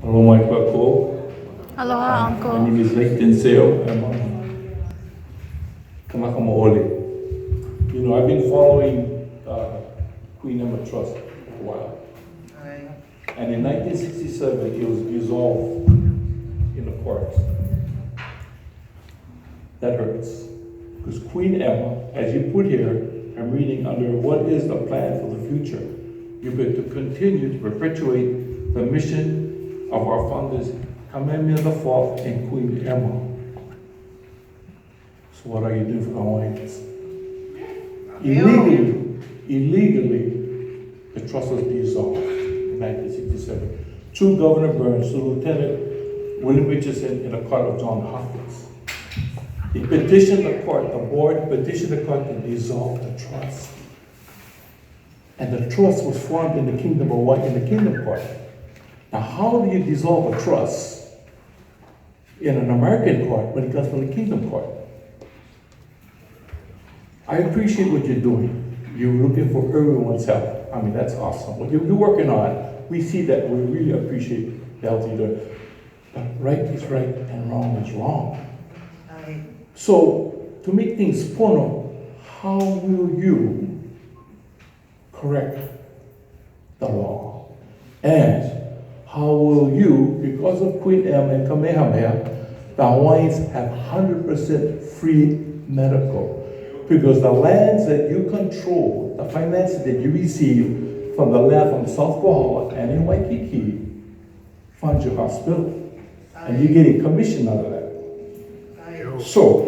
Hello, my Paco. Aloha, My Uncle. name is Leighton Tseu. I'm Kamakamo'ole. You know, I've been following Queen Emma Trust for a while. And in 1967, it was dissolved in the courts. That hurts. Because Queen Emma, as you put here, I'm reading under what is the plan for the future. You're going to continue to perpetuate the mission of our founders, Kamehameha IV and Queen Emma. So what are you doing for Hawaiians? Illegally, the trust was dissolved in 1967. Through Governor Burns, through Lieutenant William Richardson, in a court of John Hopkins. He petitioned the court, the board petitioned the court to dissolve the trust. And the trust was formed in the Kingdom of Hawaii, in the Kingdom Court. Now, how do you dissolve a trust in an American court when it comes from the Kingdom Court? I appreciate what you're doing. You're looking for everyone's help. I mean, that's awesome. What you're working on, we see that. We really appreciate the help you're doing. But right is right and wrong is wrong. So, to make things pono, how will you correct the law? And how will you, because of Queen Emma and Kamehameha, the Hawaiians have 100% free medical? Because the lands that you control, the finances that you receive from the land from South Kohala and in Waikiki, fund your hospital. And you get a commission out of that. So,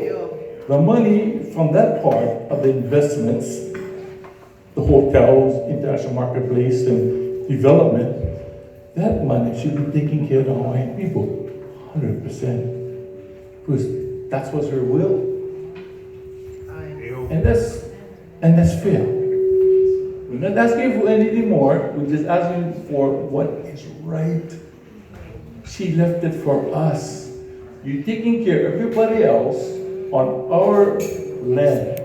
the money from that part of the investments, the hotels, international marketplace, and development, that money should be taking care of the Hawaiian people, 100%. Because that's what's her will. And that's fair. We're not asking for anything more, we're just asking for what is right. She left it for us. You're taking care of everybody else on our land.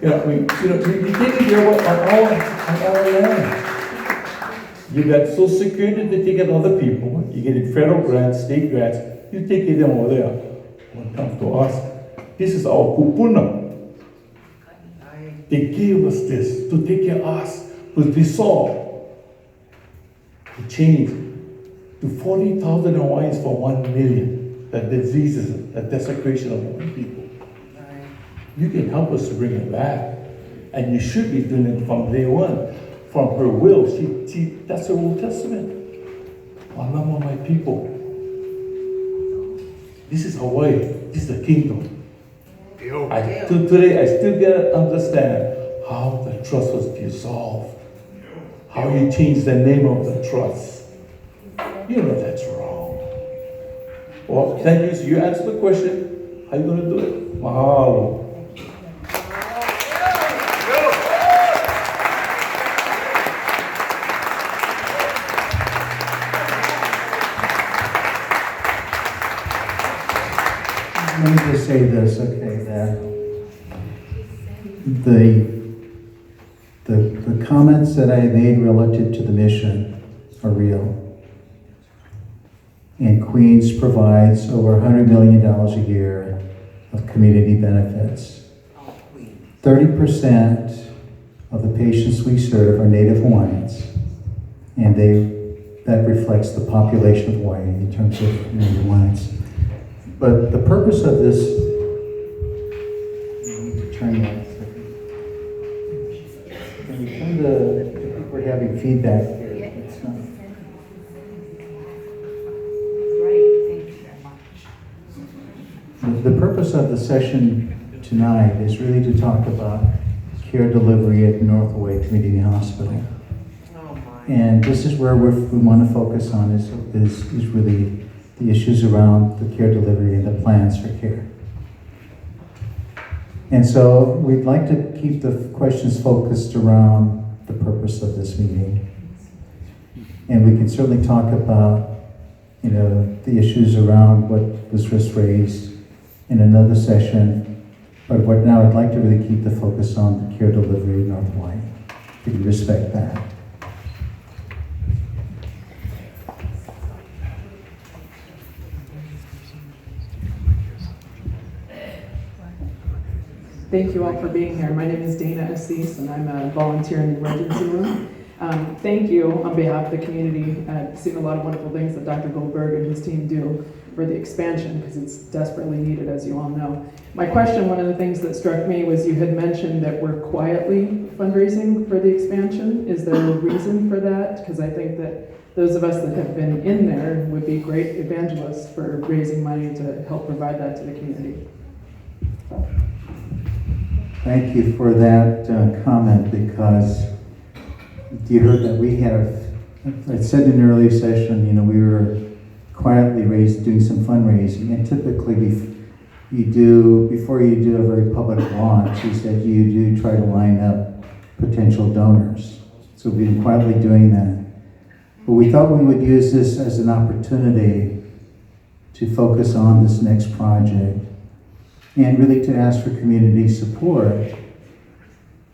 You're taking care of on our land. You got Social Security to take care of other people. You get federal grants, state grants. You take care of them over there. When it comes to us, this is our kupuna. They gave us this to take care of us. Because we saw the change to 40,000 Hawaiians for 1 million. The diseases, the desecration of the people. You can help us to bring it back. And you should be doing it from day one. From her will. That's her Old Testament. Alama, my people. This is Hawaii. This is the kingdom. Today, I still can't understand how the trust was dissolved. How you changed the name of the trust. You know that's wrong. Well, thank you. So you answer the question. How are you going to do it? Mahalo. Let me just say this, okay, that the comments that I made relative to the mission are real. And Queens provides over $100 million a year of community benefits. 30% of the patients we serve are Native Hawaiians, and that reflects the population of Hawaii in terms of Native Hawaiians. But the purpose of this, turn that. Can we turn I think we're having feedback here. It's not. The purpose of the session tonight is really to talk about care delivery at North Hawaii Community Hospital. And this is where we want to focus on is really the issues around the care delivery and the plans for care. And so we'd like to keep the questions focused around the purpose of this meeting. And we can certainly talk about, the issues around what was just raised in another session. But now I'd like to really keep the focus on the care delivery in North Hawaii. If you respect that. Thank you all for being here. My name is Dana Assis, and I'm a volunteer in the emergency room. Thank you on behalf of the community. I've seen a lot of wonderful things that Dr. Goldberg and his team do for the expansion, because it's desperately needed, as you all know. My question, one of the things that struck me was you had mentioned that we're quietly fundraising for the expansion. Is there a reason for that? Because I think that those of us that have been in there would be great evangelists for raising money to help provide that to the community. Thank you for that comment, because you heard that we have, I said in an earlier session, we were quietly doing some fundraising, and typically before you do a very public launch, is that you do try to line up potential donors. So we've been quietly doing that. But we thought we would use this as an opportunity to focus on this next project and really to ask for community support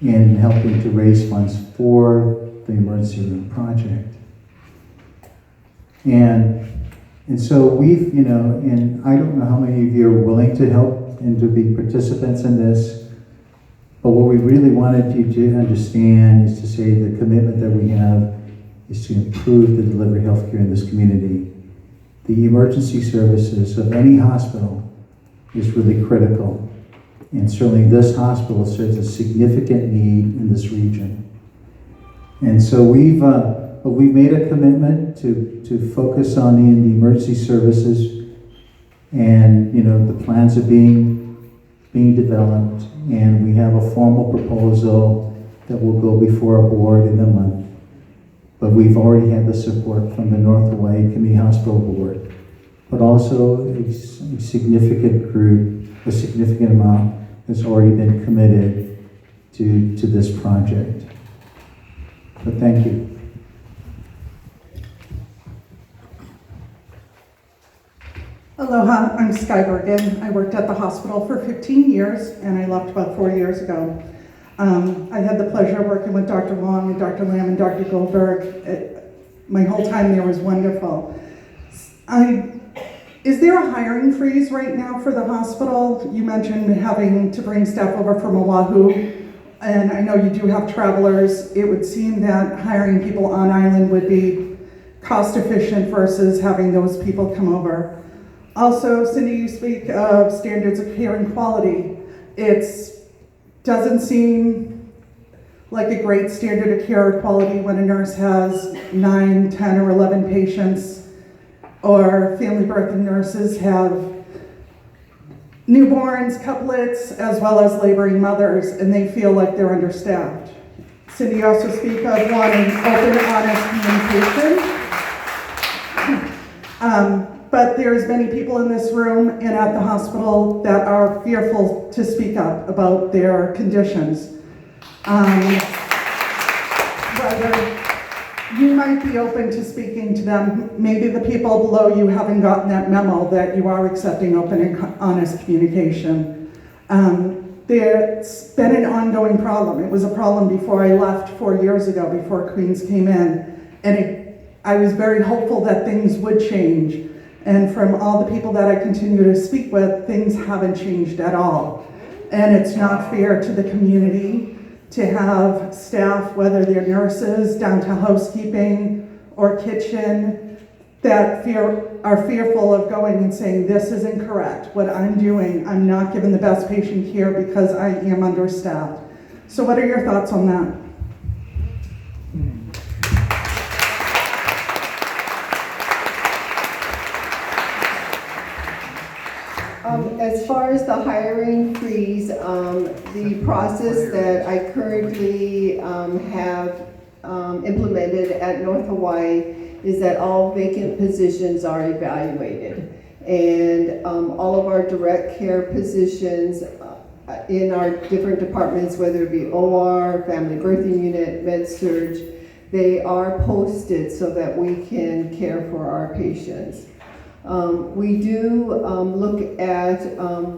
in helping to raise funds for the emergency room project. And so we've, and I don't know how many of you are willing to help and to be participants in this, but what we really wanted you to understand is to say the commitment that we have is to improve the delivery of healthcare in this community. The emergency services of any hospital is really critical. And certainly this hospital serves a significant need in this region. And so we've made a commitment to focus on the emergency services, and the plans are being developed, and we have a formal proposal that will go before our board in a month. But we've already had the support from the North Hawaii Community Hospital Board, but also a significant group, a significant amount has already been committed to this project. But thank you. Aloha, I'm Sky Bergen. I worked at the hospital for 15 years, and I left about 4 years ago. I had the pleasure of working with Dr. Long and Dr. Lamb and Dr. Goldberg. My whole time there was wonderful. Is there a hiring freeze right now for the hospital? You mentioned having to bring staff over from Oahu, and I know you do have travelers. It would seem that hiring people on island would be cost efficient versus having those people come over. Also, Cindy, you speak of standards of care and quality. It doesn't seem like a great standard of care or quality when a nurse has 9, 10, or 11 patients, or family birthing nurses have newborns, couplets, as well as laboring mothers, and they feel like they're understaffed. Cindy, you also speak of wanting open, honest communication. But there's many people in this room and at the hospital that are fearful to speak up about their conditions. Whether you might be open to speaking to them, maybe the people below you haven't gotten that memo that you are accepting open and honest communication. There's been an ongoing problem. It was a problem before I left 4 years ago, before Queens came in, and I was very hopeful that things would change. And from all the people that I continue to speak with, things haven't changed at all. And it's not fair to the community to have staff, whether they're nurses, down to housekeeping or kitchen, that are fearful of going and saying, this is incorrect. What I'm doing, I'm not giving the best patient care because I am understaffed. So what are your thoughts on that? As far as the hiring freeze, the process that I currently have implemented at North Hawaii is that all vacant positions are evaluated. And all of our direct care positions in our different departments, whether it be OR, family birthing unit, med-surg, they are posted so that we can care for our patients. We do look at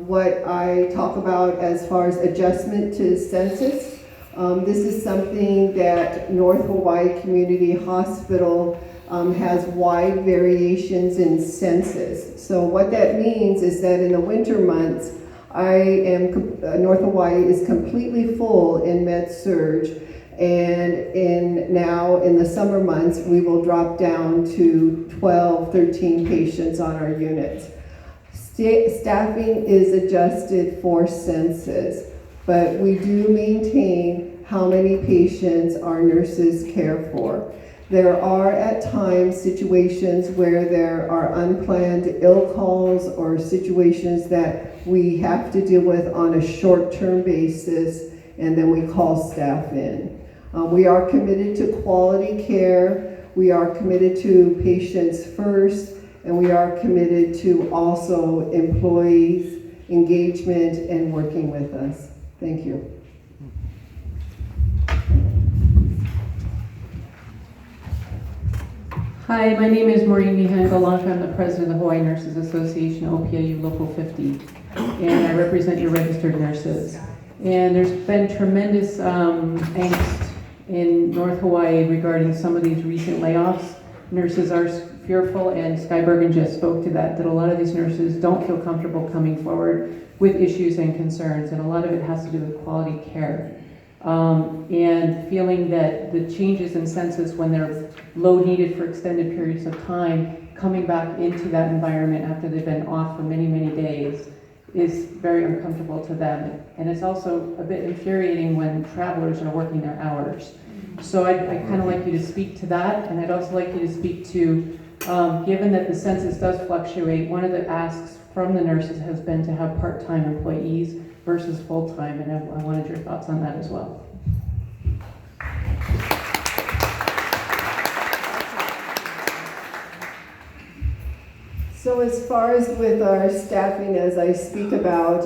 what I talk about as far as adjustment to census. This is something that North Hawaii Community Hospital has wide variations in census. So what that means is that in the winter months, North Hawaii is completely full in med-surg, and now in the summer months, we will drop down to 12, 13 patients on our units. Staffing is adjusted for census, but we do maintain how many patients our nurses care for. There are at times situations where there are unplanned ill calls or situations that we have to deal with on a short-term basis, and then we call staff in. We are committed to quality care, we are committed to patients first, and we are committed to also employees' engagement and working with us. Thank you. Hi, my name is Maureen Mihan-Galanka. I'm the president of the Hawaii Nurses Association, OPIU Local 50, and I represent your registered nurses. And there's been tremendous angst in North Hawaii regarding some of these recent layoffs. Nurses are fearful, and Sky Bergen just spoke to that a lot of these nurses don't feel comfortable coming forward with issues and concerns, and a lot of it has to do with quality care. And feeling that the changes in census when they're low needed for extended periods of time, coming back into that environment after they've been off for many, many days is very uncomfortable to them. And it's also a bit infuriating when travelers are working their hours. So I'd kind of like you to speak to that, and I'd also like you to speak to, given that the census does fluctuate, one of the asks from the nurses has been to have part-time employees versus full-time, and I wanted your thoughts on that as well. So as far as with our staffing, as I speak about,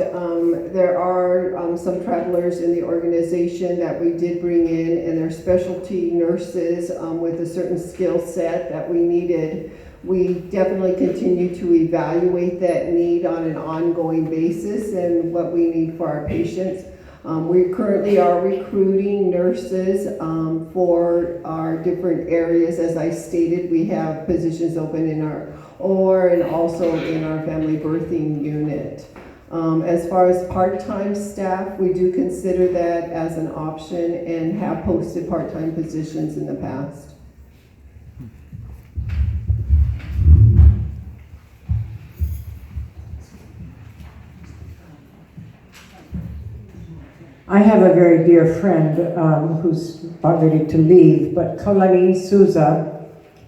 there are some travelers in the organization that we did bring in, and they're specialty nurses with a certain skill set that we needed. We definitely continue to evaluate that need on an ongoing basis and what we need for our patients. We currently are recruiting nurses for our different areas. As I stated, we have positions open in our OR and also in our family birthing unit. As far as part-time staff, we do consider that as an option and have posted part-time positions in the past. I have a very dear friend who's about ready to leave, but Kalani Souza,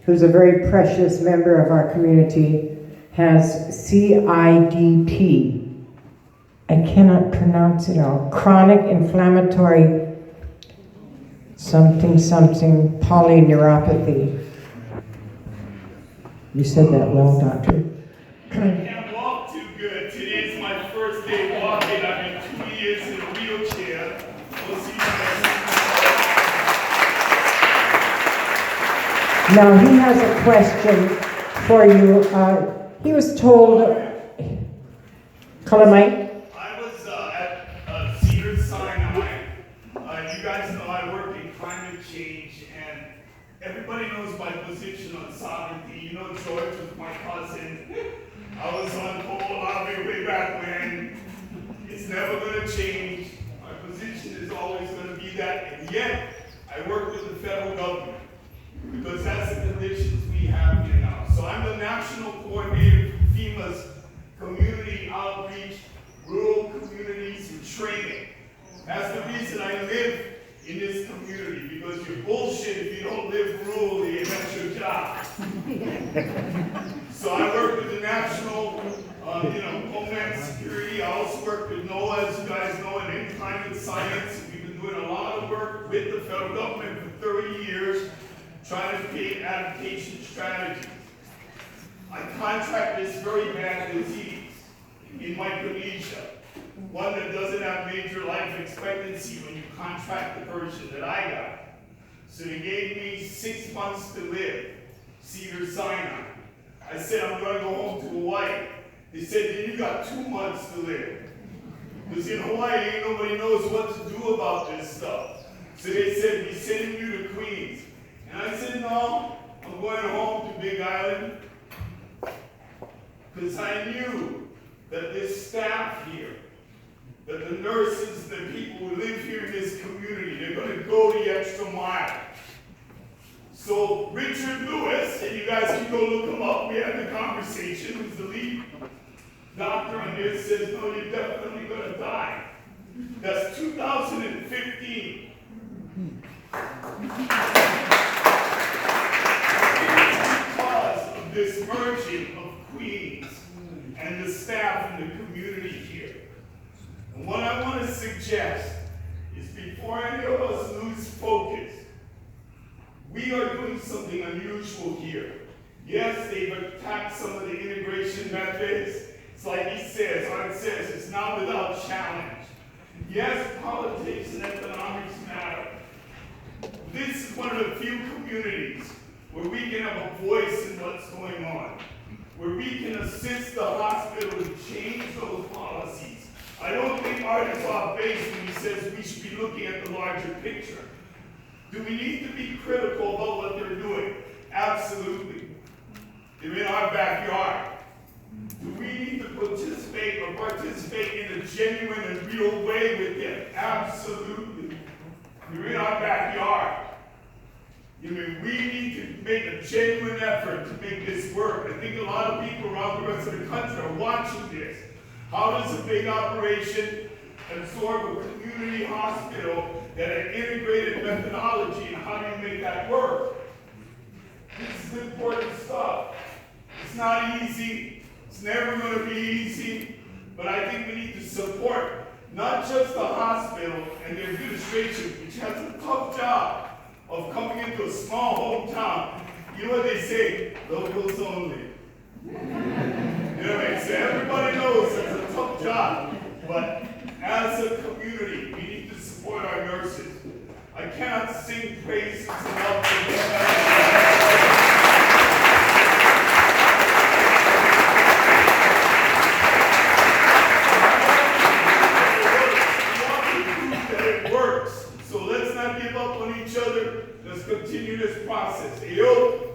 who's a very precious member of our community, has CIDP. I cannot pronounce it all. Chronic inflammatory something polyneuropathy. You said that well, doctor. I can't walk too good. Today's my first day walking. I've been 2 years in a wheelchair. We'll see you next time. Now he has a question for you. He was told, Kalamite? I was at Cedar Sinai. You guys know I work in climate change, and everybody knows my position on sovereignty. You know George was my cousin. I was on Pole Lobby way back when. It's never going to change. My position is always going to be that, and yet I work with the federal government because that's the conditions we have here now. So I'm the national coordinator for FEMA's community outreach, rural communities, and training. That's the reason I live in this community, because you're bullshit if you don't live rurally and that's your job. So I work with the national, Homeland Security. I also work with NOAA, as you guys know, and in climate science. We've been doing a lot of work with the federal government for 30 years, trying to create adaptation strategies. I contract this very bad disease in Micronesia, one that doesn't have major life expectancy when you contract the version that I got. So they gave me 6 months to live, Cedar Sinai. I said, I'm going to go home to Hawaii. They said, then you got 2 months to live. Because in Hawaii, ain't nobody knows what to do about this stuff. So they said, we're sending you to Queens. And I said, no, I'm going home to Big Island. Because I knew that this staff here that the nurses, the people who live here in this community, they're going to go the extra mile. So Richard Lewis, and you guys can go look him up, we had the conversation, who's the lead doctor on this, says, no, you're definitely going to die. That's 2015. Because of this merging of Queens and the staff and the community here. And what I want to suggest is before any of us lose focus, we are doing something unusual here. Yes, they've attacked some of the integration methods. It's like he says, Art says, it's not without challenge. Yes, politics and economics matter. This is one of the few communities where we can have a voice in what's going on, where we can assist the hospital to change those policies. I don't think Art is off base when he says we should be looking at the larger picture. Do we need to be critical about what they're doing? Absolutely. They're in our backyard. Do we need to participate in a genuine and real way with them? Absolutely. They're in our backyard. I mean, we need to make a genuine effort to make this work. I think a lot of people around the rest of the country are watching this. How does a big operation absorb a community hospital that an integrated methodology, and how do you make that work? This is important stuff. It's not easy. It's never going to be easy. But I think we need to support not just the hospital and the administration, which has a tough job of coming into a small hometown. You know what they say? Locals only. You know what I mean? So everybody knows it's a tough job. But as a community, we need to support our nurses. I cannot sing praises enough for them. Continue this process. Yo.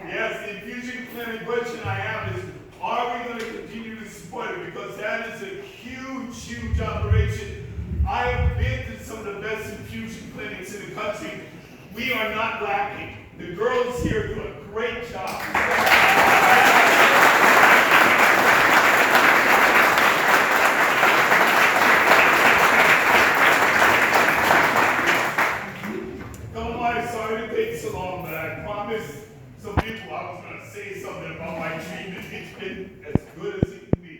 Yes, the infusion clinic question I have is, are we going to continue to support it? Because that is a huge, huge operation. I have been to some of the best infusion clinics in the country. We are not lacking. The girls here do a great job. Some people, I was going to say something about my treatment. It's been as good as it can be.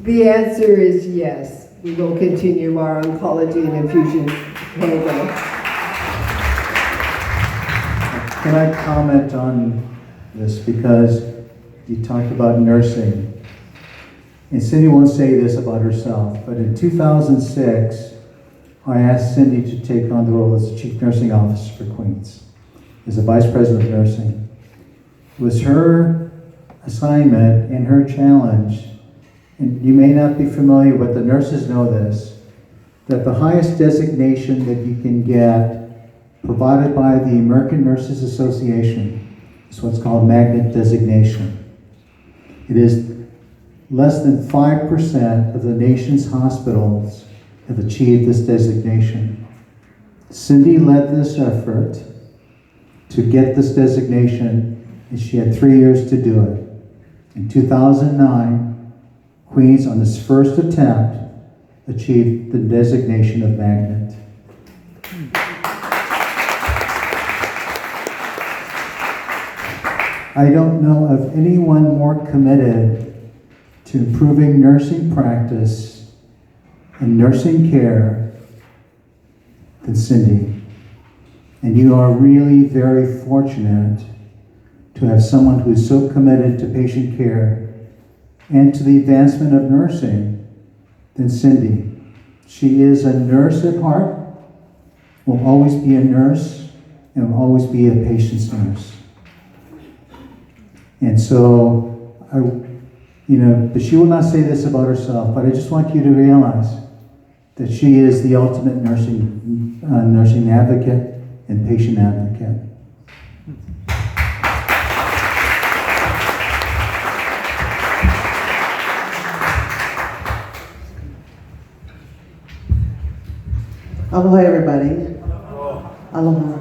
The answer is yes. We will continue our oncology and infusion program. Can I comment on this? Because you talked about nursing. And Cindy won't say this about herself, but in 2006, I asked Cindy to take on the role as the Chief Nursing Officer for Queens, as the Vice President of Nursing. It was her assignment and her challenge, and you may not be familiar, but the nurses know this, that the highest designation that you can get, provided by the American Nurses Association, is what's called magnet designation. It is less than 5% of the nation's hospitals have achieved this designation. Cindy led this effort to get this designation, and she had 3 years to do it. In 2009, Queens, on its first attempt, achieved the designation of magnet. I don't know of anyone more committed to improving nursing practice and nursing care than Cindy. And you are really very fortunate to have someone who is so committed to patient care and to the advancement of nursing than Cindy. She is a nurse at heart, will always be a nurse, and will always be a patient's nurse. And so But she will not say this about herself, but I just want you to realize that she is the ultimate nursing advocate and patient advocate. Aloha, everybody. Aloha.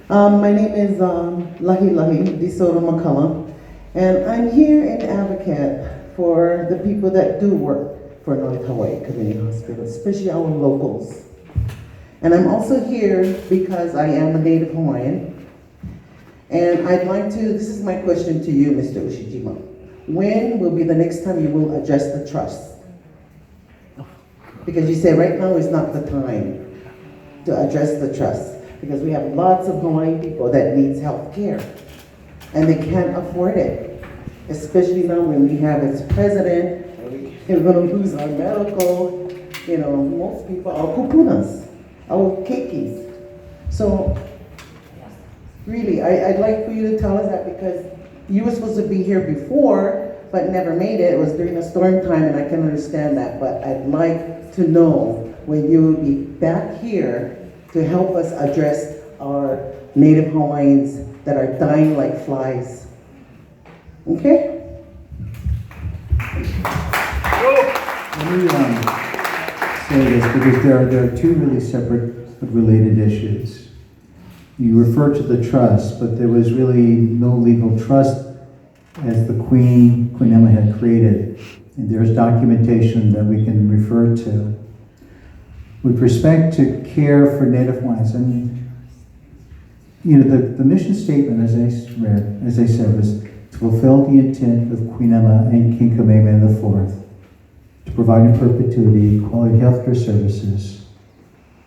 My name is Lahi Disoro McCullough, and I'm here in advocate for the people that do work for North Hawaii Community Hospital, especially our locals. And I'm also here because I am a Native Hawaiian, and I'd like to, this is my question to you, Mr. Ushijima. When will be the next time you will address the trust? Because you say right now is not the time to address the trust, because we have lots of Hawaiian people that needs health care and they can't afford it, especially now when we have its president and we're going to lose our medical, most people are kupunas, our keikis. So really, I'd like for you to tell us that, because you were supposed to be here before but never made it. It was during a storm time, and I can understand that, but I'd like to know when you will be back here to help us address our Native Hawaiians that are dying like flies. Okay? Let me say this, because there are two really separate but related issues. You refer to the trust, but there was really no legal trust as the Queen Emma had created. And there's documentation that we can refer to. With respect to care for Native Hawaiians, and the mission statement, as I said, was to fulfill the intent of Queen Emma and King Kamehameha IV, to provide in perpetuity quality healthcare services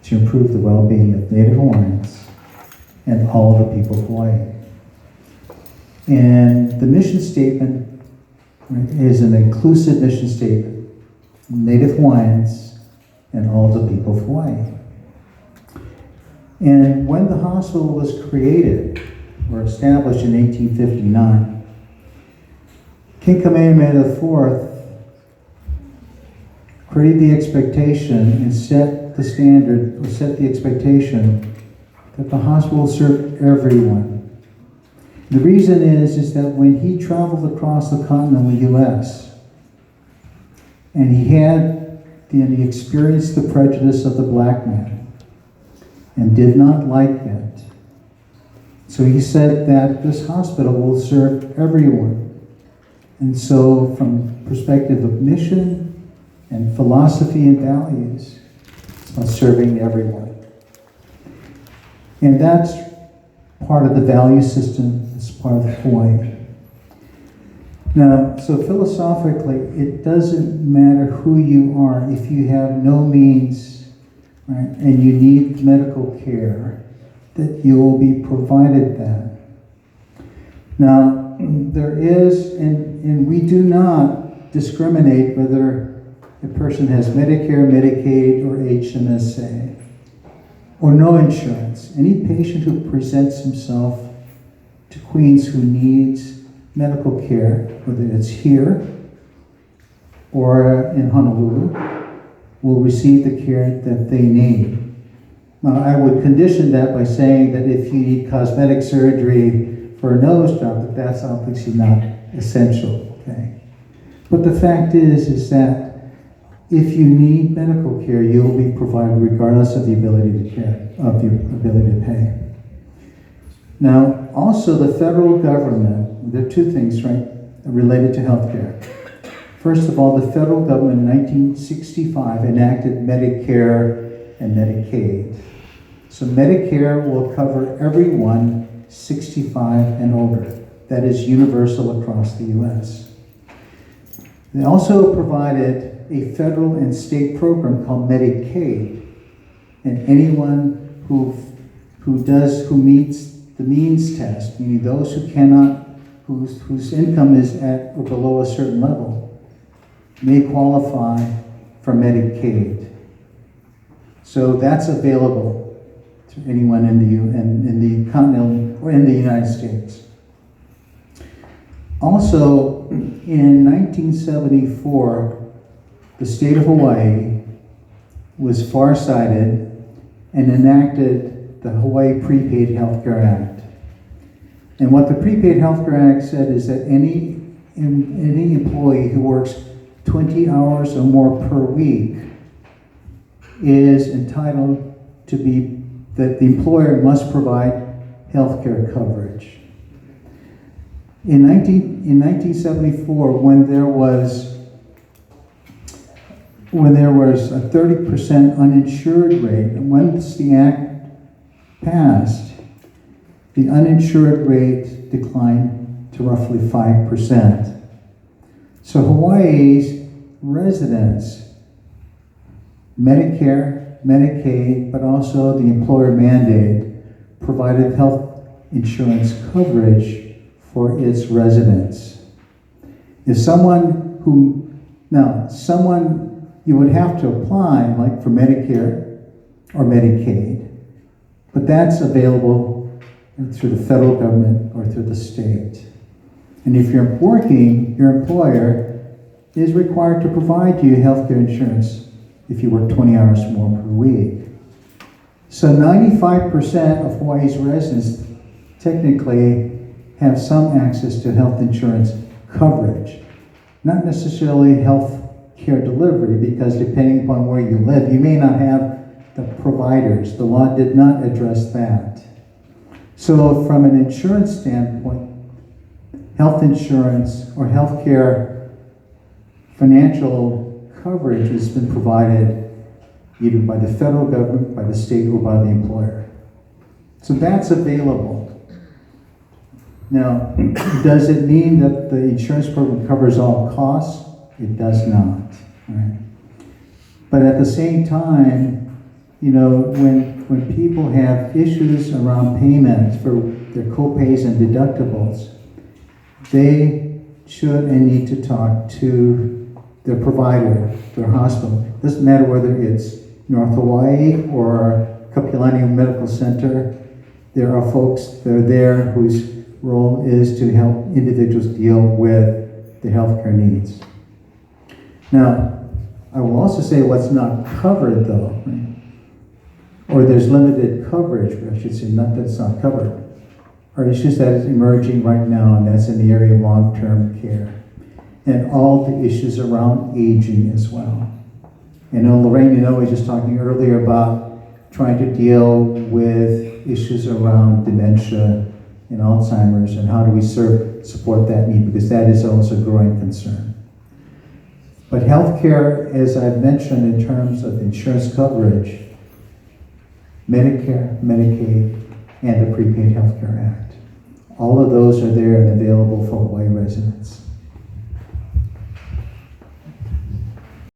to improve the well-being of Native Hawaiians and all the people of Hawaii. And the mission statement is an inclusive mission statement. Native Hawaiians and all the people of Hawaii. And when the hospital was created or established in 1859, King Kamehameha IV created the expectation and set the standard, or set the expectation that the hospital served everyone. The reason is that when he traveled across the continental U.S. and he experienced the prejudice of the black man and did not like that. So he said that this hospital will serve everyone. And so from perspective of mission and philosophy and values, it's about serving everyone. And that's part of the value system, it's part of Hawaii. Now, so philosophically, it doesn't matter who you are if you have no means, right, and you need medical care, that you will be provided that. Now, there is, and we do not discriminate whether a person has Medicare, Medicaid, or HMSA, or no insurance. Any patient who presents himself to Queens who needs medical care, whether it's here or in Honolulu, will receive the care that they need. Now, I would condition that by saying that if you need cosmetic surgery for a nose job, that's obviously not essential, okay? But the fact is that if you need medical care, you will be provided regardless of the ability to pay. Now, also the federal government, there are two things, right, related to healthcare. First of all, the federal government in 1965 enacted Medicare and Medicaid. So Medicare will cover everyone 65 and older. That is universal across the U.S. They also provided a federal and state program called Medicaid, and anyone who meets the means test, meaning those whose income is at or below a certain level, may qualify for Medicaid. So that's available to anyone in the continental or in the United States. Also, in 1974, the state of Hawaii was farsighted and enacted the Hawaii Prepaid Healthcare Act. And what the Prepaid Healthcare Act said is that any employee who works 20 hours or more per week is entitled to be, that the employer must provide healthcare coverage. In 1974, when there was a 30% uninsured rate, and once the act passed, the uninsured rate declined to roughly 5%. So Hawaii's residents, Medicare, Medicaid, but also the employer mandate, provided health insurance coverage for its residents. If someone you would have to apply, like for Medicare or Medicaid, but that's available through the federal government or through the state. And if you're working, your employer is required to provide you health care insurance if you work 20 hours more per week. So 95% of Hawaii's residents technically have some access to health insurance coverage. Not necessarily health care delivery, because depending upon where you live, you may not have the providers. The law did not address that. So from an insurance standpoint, health insurance or health care financial coverage has been provided either by the federal government, by the state, or by the employer. So that's available. Now, does it mean that the insurance program covers all costs? It does not. Right? But at the same time, you know, when people have issues around payments for their co-pays and deductibles, they should and need to talk to their provider, their hospital. It doesn't matter whether it's North Hawaii or Kapiolani Medical Center. There are folks that are there whose role is to help individuals deal with their healthcare needs. Now, I will also say what's not covered though, right? Or there's limited coverage, I should say, not that it's not covered, are issues that is emerging right now, and that's in the area of long-term care. And all the issues around aging as well. And Lorraine, you know, we were just talking earlier about trying to deal with issues around dementia and Alzheimer's, and how do we support that need, because that is also a growing concern. But healthcare, as I've mentioned in terms of insurance coverage, Medicare, Medicaid, and the Prepaid Healthcare Act, all of those are there and available for Hawaii residents.